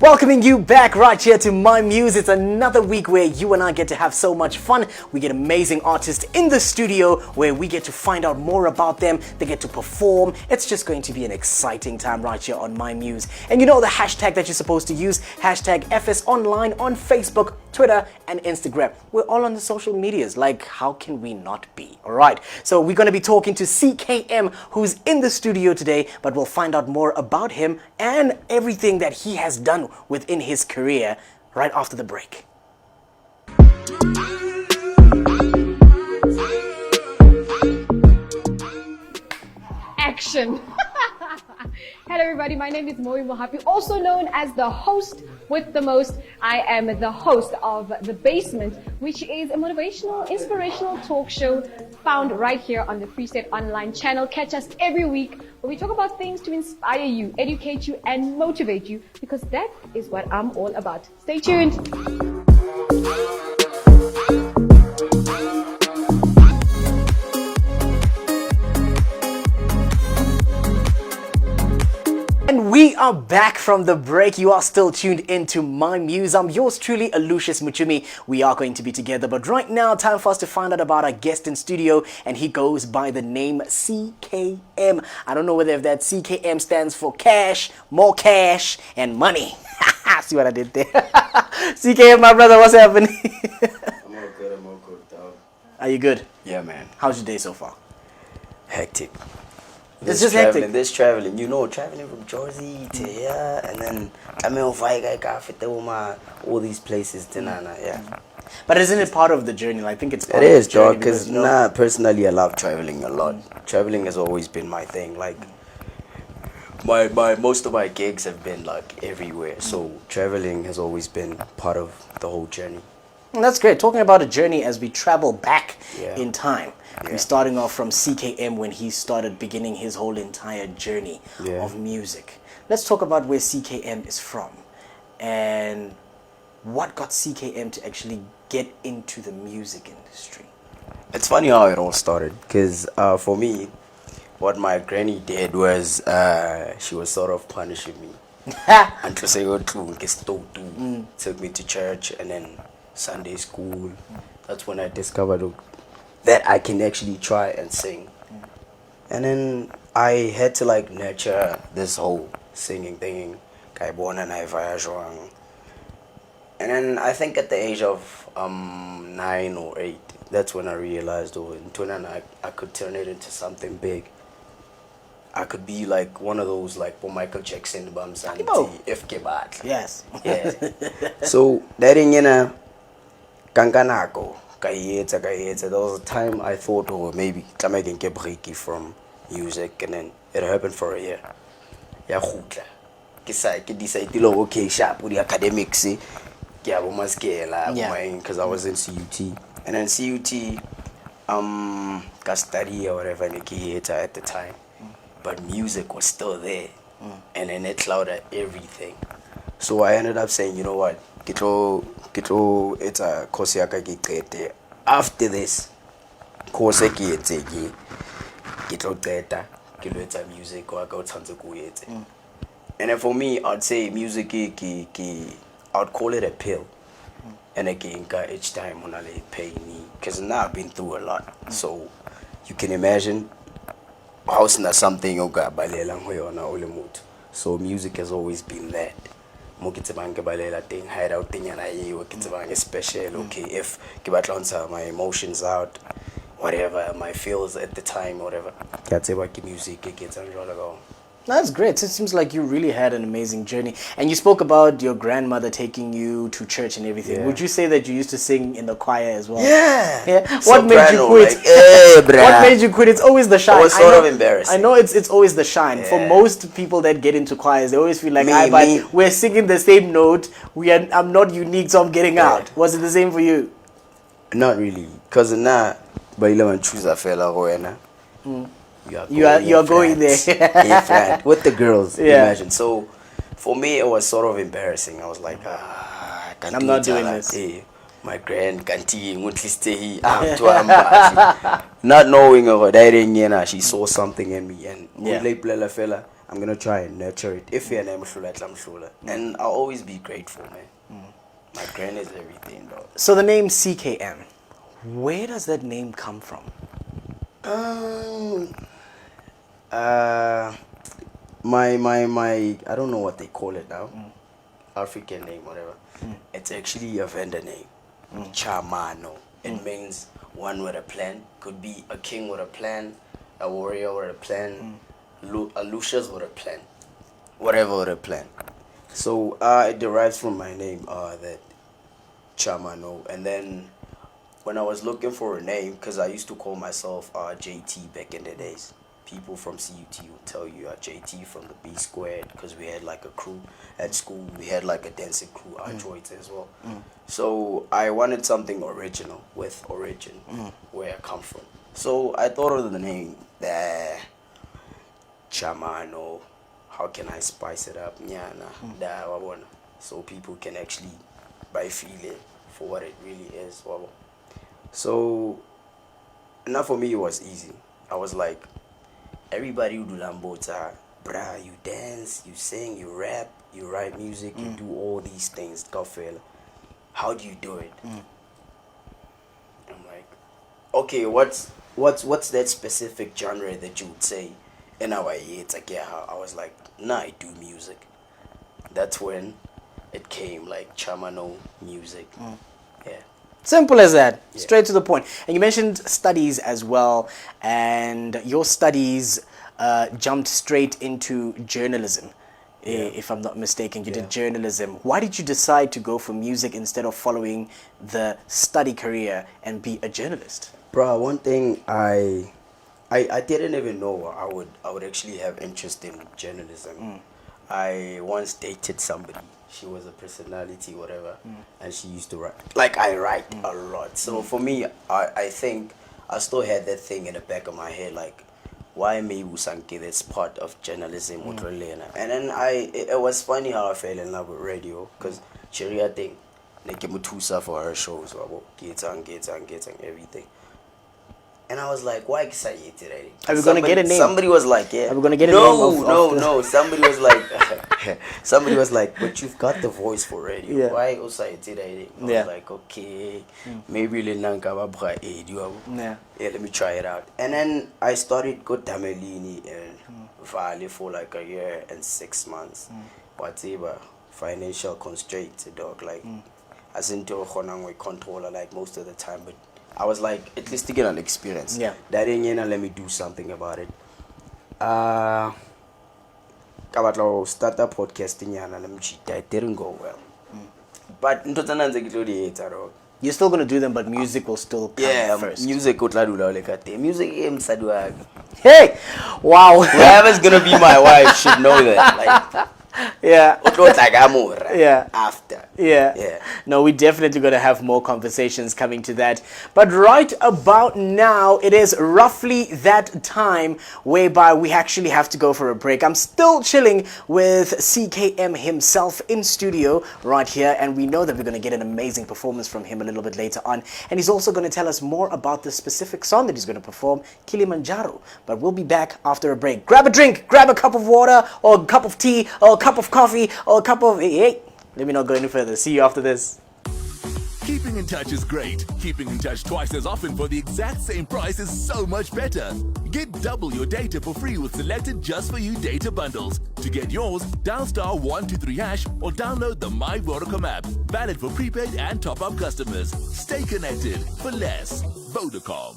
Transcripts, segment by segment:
Welcoming you back right here to My Muze. It's another week where you and I get to have so much fun. We get amazing artists in the studio where we get to find out more about them. They get to perform. It's just going to be an exciting time right here on My Muze. And you know the hashtag that you're supposed to use, hashtag FSOnline on Facebook, Twitter, and Instagram. We're all on the social medias. Like, how can we not be? All right. So we're going to be talking to CKM, who's in the studio today, but we'll find out more about him and everything that he has done within his career right after the break. Action. Hello everybody, my name is Moi Mohapi, also known as the host with the most. I am the host of The Basement, which is a motivational, inspirational talk show found right here on the Free State Online channel. Catch us every week where we talk about things to inspire you, educate you, and motivate you, because that is what I'm all about. Stay tuned. And we are back from the break. You are still tuned into My Muze. I'm yours truly, Aloysius Muchumi. We are going to be together, but right now, time for us to find out about our guest in studio, and he goes by the name CKM. I don't know whether if that CKM stands for cash, more cash, and money. See what I did there? CKM, my brother, what's happening? I'm all good, dog. Are you good? Yeah, man. How's your day so far? Hectic. It's just hectic. This traveling, traveling from Jersey to here, and then all these places, yeah. But isn't it part of the journey? I think it's part It of is, the journey dog, because personally I love traveling a lot. Traveling has always been my thing. Like, my most of my gigs have been like everywhere, so traveling has always been part of the whole journey. And that's great. Talking about a journey as we travel back in time. Yeah. We're starting off from CKM when he started beginning his whole entire journey of music. Let's talk about where CKM is from and what got CKM to actually get into the music industry. It's funny how it all started, because for me, what my granny did was she was sort of punishing me. Until took me to church and then Sunday school. That's when I discovered that I can actually try and sing. And then I had to like nurture this whole singing thing. And then I think at the age of 9 or 8, that's when I realized I could turn it into something big. I could be like one of those like Michael Jackson bums and FK Bat. Yes. Yeah. So that in Kankanako. There was a time I thought, maybe I can get breaky from music, and then it happened for a year. Yeah, I decided, okay, sharp with the academics, because I was in CUT, and then CUT, got study or whatever, at the time, but music was still there, and then it clouded everything. So I ended up saying, you know what, it's a course after this course music and then for me I'd say music I'd call it a pill, and again each time when I pay me, because now I've been through a lot, so you can imagine how something so music has always been that. Special, okay, if my emotions out, whatever, my feels at the time, whatever. Music, That's great. So it seems like you really had an amazing journey. And you spoke about your grandmother taking you to church and everything. Yeah. Would you say that you used to sing in the choir as well? Yeah. What made you quit? What made you quit? It's always the shine. It was sort of embarrassing. I know it's always the shine. Yeah. For most people that get into choirs, they always feel like, but we're singing the same note. I'm not unique, so I'm getting out. Was it the same for you? Not really. Because now, choose a fella, you are going there. Yeah, with the girls, imagine. So for me it was sort of embarrassing. I was like, I'm not doing this. My grand canteen won't stay not knowing her, she saw something in me, and I'm gonna try and nurture it. If you're name and I'll always be grateful, man. My grand is everything, dog. So the name CKM, where does that name come from? My I don't know what they call it now. African name, whatever. It's actually a vendor name. Chamano. It means one with a plan. Could be a king with a plan, a warrior with a plan, a Lucius with a plan. Whatever with a plan. So it derives from my name, that Chamano. And then when I was looking for a name, because I used to call myself JT back in the days. People from CUT will tell you JT from the B squared, because we had like a crew at school. We had like a dancing crew, our droids as well. So I wanted something original with origin, where I come from. So I thought of the name, Chamano. How can I spice it up? So people can actually buy feel it for what it really is. So now for me it was easy. I was like, everybody who do lambota, bruh, you dance, you sing, you rap, you write music, you do all these things. How do you do it? I'm like, okay, what's that specific genre that you would say? And now it's like, yeah, I was like, nah, I do music. That's when it came, like Chamano music. Yeah. Simple as that. Yeah. Straight to the point. And you mentioned studies as well, and your studies jumped straight into journalism. If I'm not mistaken, you did journalism. Why did you decide to go for music instead of following the study career and be a journalist? Bro, one thing I didn't even know I would actually have interest in journalism. I once dated somebody. She was a personality, whatever, and she used to write. Like, I write a lot. So for me, I think I still had that thing in the back of my head, like, why me Usanke, that's part of journalism. And then it was funny how I fell in love with radio, because Sharia thing, they give me two stuff for her shows, gates and everything. And I was like, why excited today? Are we going to get a name? Somebody was like, yeah. Are we going to get a name? No. Somebody was like, but you've got the voice for radio. Yeah. Why excited today? I was like, okay, maybe yeah, let me try it out. And then I started go Tamelini and Valley for like a year and 6 months. Whatever, financial constraints, dog. Like, as into a controller, like most of the time, but I was like, at least to get an experience. Yeah. That ain't let me do something about it. Start a podcasting and it didn't go well. But you're still going to do them, but music will still come first. Music music. Hey! Wow. Whoever's gonna be my wife should know that. Like, yeah. Yeah. After. Yeah. Yeah. No, we're definitely going to have more conversations coming to that. But right about now, it is roughly that time whereby we actually have to go for a break. I'm still chilling with CKM himself in studio right here. And we know that we're going to get an amazing performance from him a little bit later on. And he's also going to tell us more about the specific song that he's going to perform, Kilimanjaro. But we'll be back after a break. Grab a drink, grab a cup of water, or a cup of tea, or a cup of coffee, or a cup of... Hey, let me not go any further. See you after this. Keeping in touch is great. Keeping in touch twice as often for the exact same price is so much better. Get double your data for free with selected just for you data bundles. To get yours, dial *123# or download the My Vodacom app. Valid for prepaid and top-up customers. Stay connected for less. Vodacom.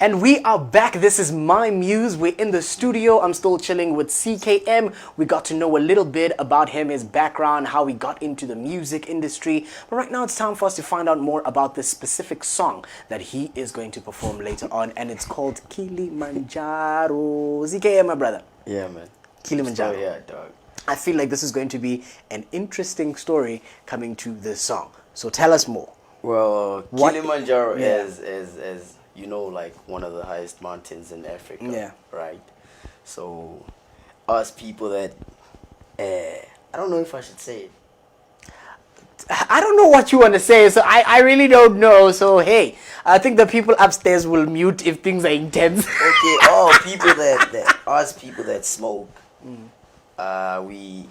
And we are back. This is My Muse. We're in the studio. I'm still chilling with CKM. We got to know a little bit about him, his background, how he got into the music industry. But right now it's time for us to find out more about this specific song that he is going to perform later on. And it's called Kilimanjaro. CKM, my brother. Yeah, man. Kilimanjaro. Oh, yeah, dog. I feel like this is going to be an interesting story coming to this song. So tell us more. Well, Kilimanjaro is you know, like one of the highest mountains in Africa. Yeah. Right? So, us people that, I don't know if I should say it. I don't know what you want to say, so I really don't know. So, hey, I think the people upstairs will mute if things are intense. Okay, people that smoke, we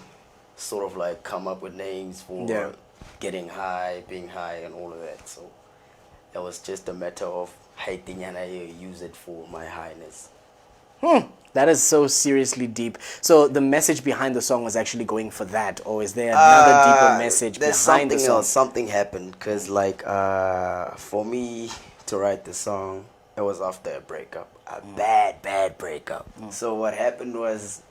sort of like come up with names for getting high, being high, and all of that. So it was just a matter of hating, and I use it for my highness. That is so seriously deep. So the message behind the song was actually going for that, or is there another deeper message behind the song? Something happened, because like for me to write the song, it was after a breakup, a bad breakup. So what happened was,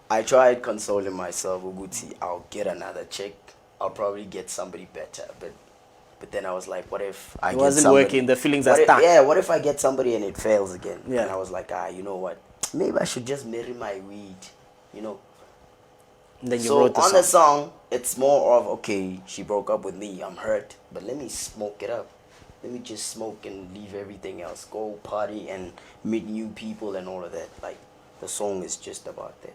I tried consoling myself, Uguti, I'll get another chick, I'll probably get somebody better, but then I was like, what if I It get wasn't somebody, working, the feelings are stuck. what if I get somebody and it fails again? Yeah. And I was like, you know what, maybe I should just marry my weed, you know. And then you So wrote the on song. the song, it's more of, okay, she broke up with me, I'm hurt, but let me smoke it up. Let me just smoke and leave everything else. Go party and meet new people and all of that. Like, the song is just about that.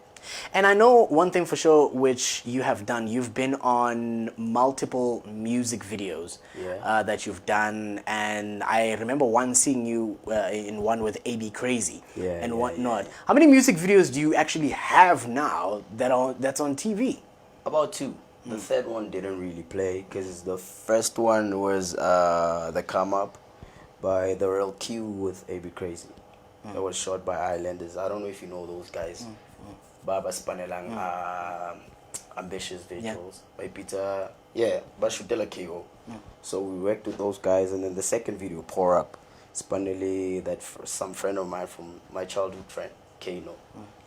And I know one thing for sure, which you have done. You've been on multiple music videos that you've done, and I remember seeing you in one with AB Crazy and whatnot. How many music videos do you actually have now that's on TV? About 2. The third one didn't really play, because the first one was The Come Up by The Real Q with AB Crazy. It was shot by Islanders. I don't know if you know those guys. Baba Spanelang, Ambitious Visuals by Peter. Yeah, Bashutela KO. So we worked with those guys, and then the second video, Pour Up, Spanele, some friend of mine from my childhood friend, Kano.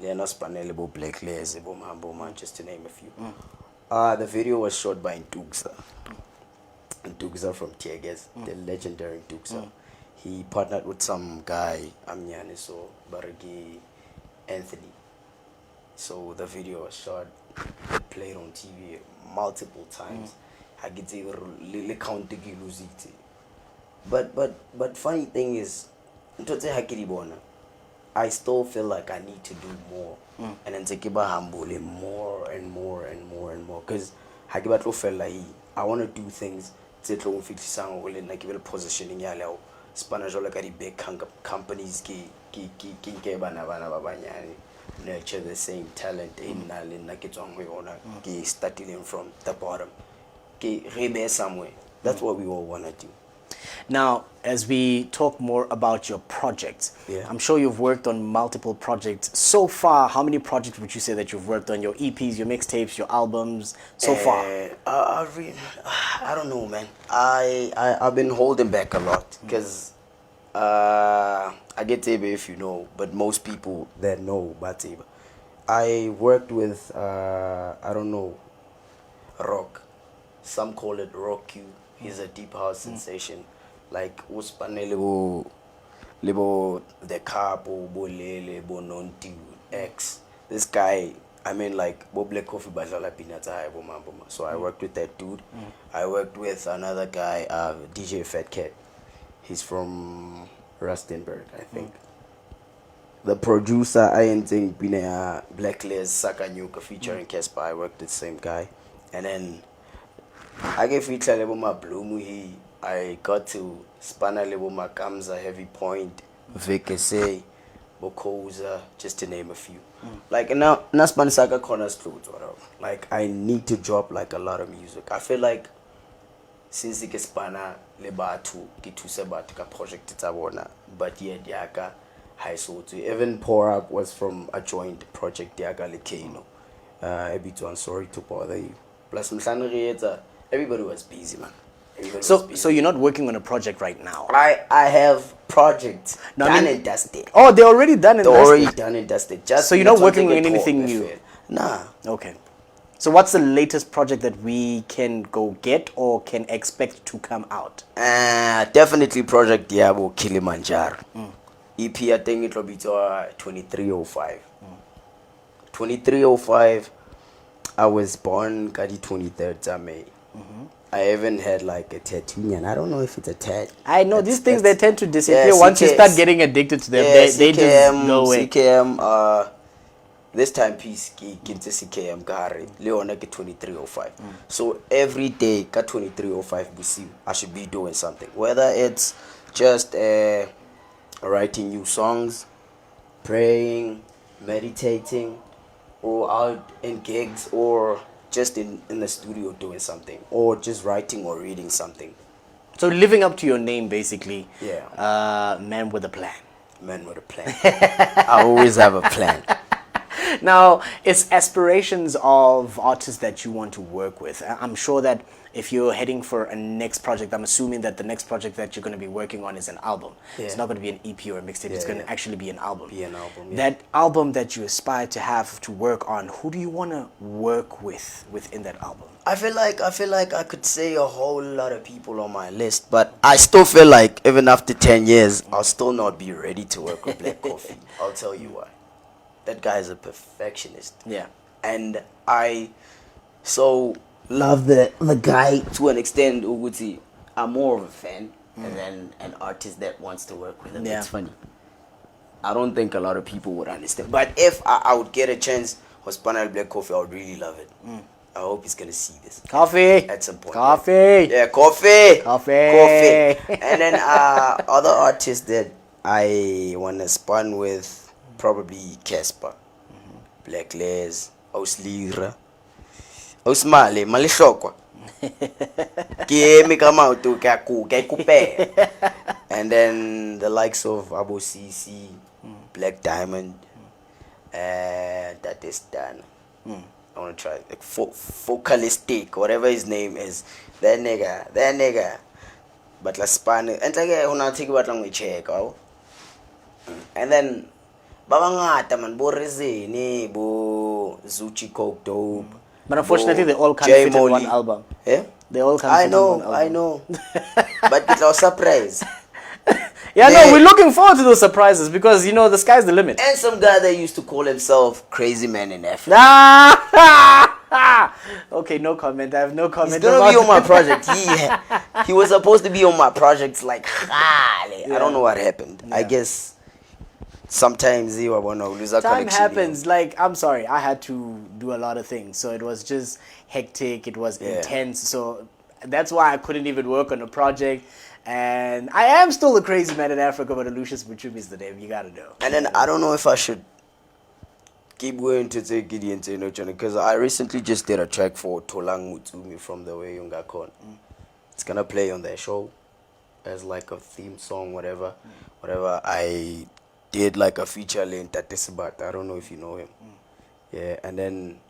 Lena Spanele, Bo Black Lazy, Bo Man, just to name a few. The video was shot by Ntugza from Tieges, the legendary Ntugza. He partnered with some guy, Amnyane, so Baragi Anthony. So the video was shot, played on TV multiple times. I get to count the music. But funny thing is, I still feel like I need to do more. And then take humble more and more and more and more. Because I feel like I want to do things that will fit like positioning yalo. Spanish like the big companies nurture the same talent in starting from the bottom. Somewhere. That's what we all want to do. Now, as we talk more about your projects, I'm sure you've worked on multiple projects. So far, how many projects would you say that you've worked on? Your EPs, your mixtapes, your albums, so far? I don't know, man. I've been holding back a lot, because I get Tebe if you know, but most people that know about Tebe. I worked with, I don't know, Rock. Some call it Rock Q. He's a deep house sensation. Like, Uspane Libo the Capo, Bolele, Bononti, X. This guy, I mean, like, Boble Coffee Bazala Pinata, Bomamboma. So I worked with that dude. I worked with another guy, DJ Fat Cat. He's from Rustenburg, I think. The producer, I ain't think, Blacklist, Sakanyuka featuring Kespa. I worked with the same guy. And then I gave it a little more Blumuhi. I got to span a little more Kamza, Heavy Point, Vikese, Bokoza, just to name a few. Like now, Naspan Saka Corners clothes, whatever. Like, I need to drop like a lot of music. I feel like since the Spana Lebatu, Gitusebatika project Tabona, but yet Yaka High Soul to even Pour Up was from a joint project Diaga Lekeno. I'm sorry to bother you. Plus, everybody was busy, man. So you're not working on a project right now? I have projects done and dusted. Oh, they're already done and dusted? They're already done and dusted. Just so you're not working on anything new? Nah. Okay. So what's the latest project that we can go get or can expect to come out? Definitely Project Diabo Kilimanjaro. EP, I think it will be 2305. 2305, I was born Kadi 23rd May. I even had like a tattoo, and I don't know if it's a tat. I know these things, they tend to disappear once you start getting addicted to them. They just go away. CKM, this timepiece ke CKM Gary Leona ke 2305. So every day ka 2305 busiu I should be doing something, whether it's just writing new songs, praying, meditating, or out in gigs, or just in the studio doing something, or just writing or reading something. So living up to your name, basically. Yeah. Man with a plan. Man with a plan. I always have a plan. Now, it's aspirations of artists that you want to work with. I'm sure that if you're heading for a next project, I'm assuming that the next project that you're going to be working on is an album. Yeah. It's not going to be an EP or a mixtape. It's going to actually be an album. Be an album, yeah. That album that you aspire to have to work on, who do you want to work with within that album? I feel like I could say a whole lot of people on my list, but I still feel like even after 10 years, I'll still not be ready to work with Black Coffee. I'll tell you why. That guy is a perfectionist. Yeah. And I so love the guy to an extent. Uguti, I'm more of a fan than an artist that wants to work with him. Yeah. It's funny. I don't think a lot of people would understand. But if I would get a chance, Hospana Black Coffee, I would really love it. I hope he's gonna see this. Coffee. At some point. Coffee. Yeah, coffee. Coffee. And then other artists that I wanna spun with, probably Casper, Black Les, Auslira, Ausmale, Malishokwa. And then the likes of Abu CC, Black Diamond, and that is done. I want to try like Focalistic, whatever his name is. That nigga. But la span and like I wanna take about lang check. And then Babangata man bo Rezene, bo Zuchi Coke Dope. But unfortunately, they all can't fit in one album. Yeah? They all can't fit in one album. I know. But it's a surprise. Yeah, no, we're looking forward to those surprises because, you know, the sky's the limit. And some guy that used to call himself Crazy Man in Africa. Okay, no comment. I have no comment. He's gonna be on my project. He was supposed to be on my project like I don't know what happened. Yeah. I guess sometimes you want to lose a Time connection. happens. Like, I'm sorry, I had to do a lot of things. So it was just hectic. It was intense. So that's why I couldn't even work on a project. And I am still a crazy man in Africa, but Lucius Buchumi is the name. You gotta know. And then I don't know if I should keep going to take it into because I recently just did a track for Tolang Mutumi from the way Yunga Kon. It's gonna play on their show as like a theme song, whatever. I did like a feature link at Tesibat. I don't know if you know him. Yeah, and then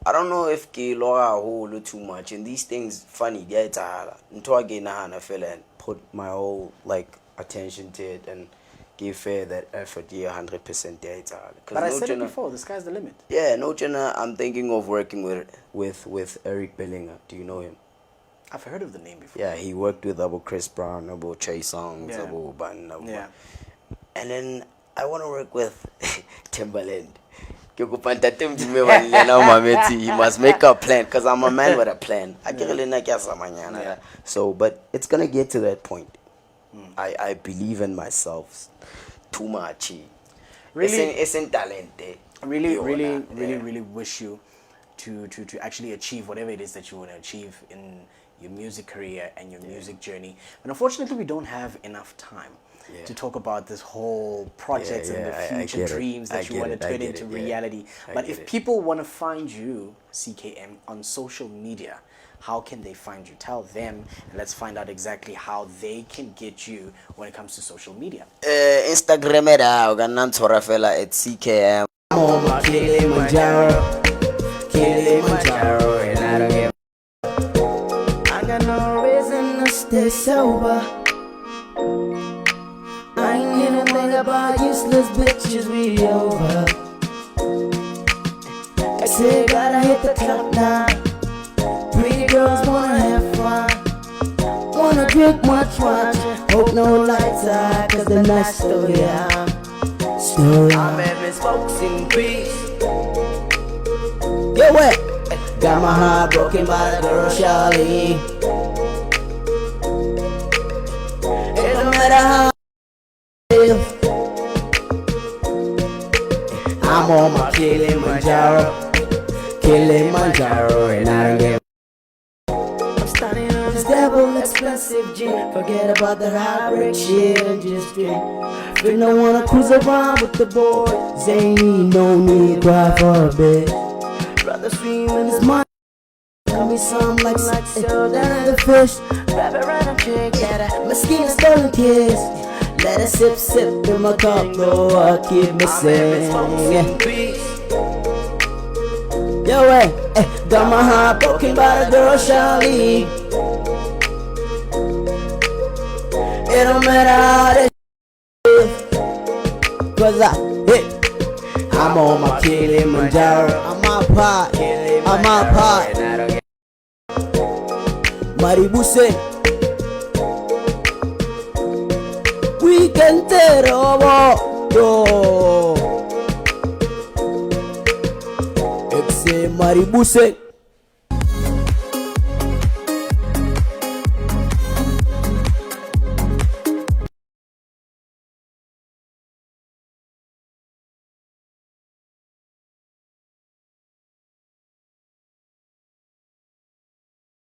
I don't know if Kiloa hold too much and these things funny. Yeah, it's until I get na feel and put my whole like attention to it and give fair that effort. Yeah, 100% there. But I said it before. The sky's the limit. Yeah, no, Jenna. I'm thinking of working with Eric Bellinger. Do you know him? I've heard of the name before. Yeah, he worked with Abu Chris Brown, Abu Chase Songs, Yeah. Abu Ban, Abu. Yeah. And then I want to work with Timbaland. He must make a plan because I'm a man with a plan. Yeah. So, but it's gonna get to that point. I believe in myself too much. Really, it's in talent. really wish you to actually achieve whatever it is that you want to achieve in your music career and your music journey. But unfortunately, we don't have enough time to talk about this whole project and the future dreams that you want to turn into reality. But if people want to find you, CKM, on social media, how can they find you? Tell them, and let's find out exactly how they can get you when it comes to social media. Instagram it's CKM. Kilimanjaro, and I don't give. I got no reason to stay sober. I ain't even think about useless bitches, we over. I said gotta hit the club now. Pretty girls wanna have fun, wanna drink much wine. Hope no lights out, cause the night's still young. I'm having folks in peace. Get wet. Got my heart broken by the girl Charlie. It don't matter how I live, I'm I'm on my Kilimanjaro, Kilimanjaro, and I don't give. I'm starting on this devil expensive gin. Forget about the heartbreak shit and just drink. If no wanna cruise around with the boys, ain't no need to cry for a bit. Rather swim in his mind. Tell me something like so down at the fish. Wrap it around a chick, yeah, my skin is stolen kiss. Let it sip, sip in my cup, though I keep missing. Yo, got my heart broken by the girl Charlie. It don't matter how this cause I'm on my Kilimanjaro. I'm my pot, I'm my pot. My Muze, weekend terror, yo. It's My Muze.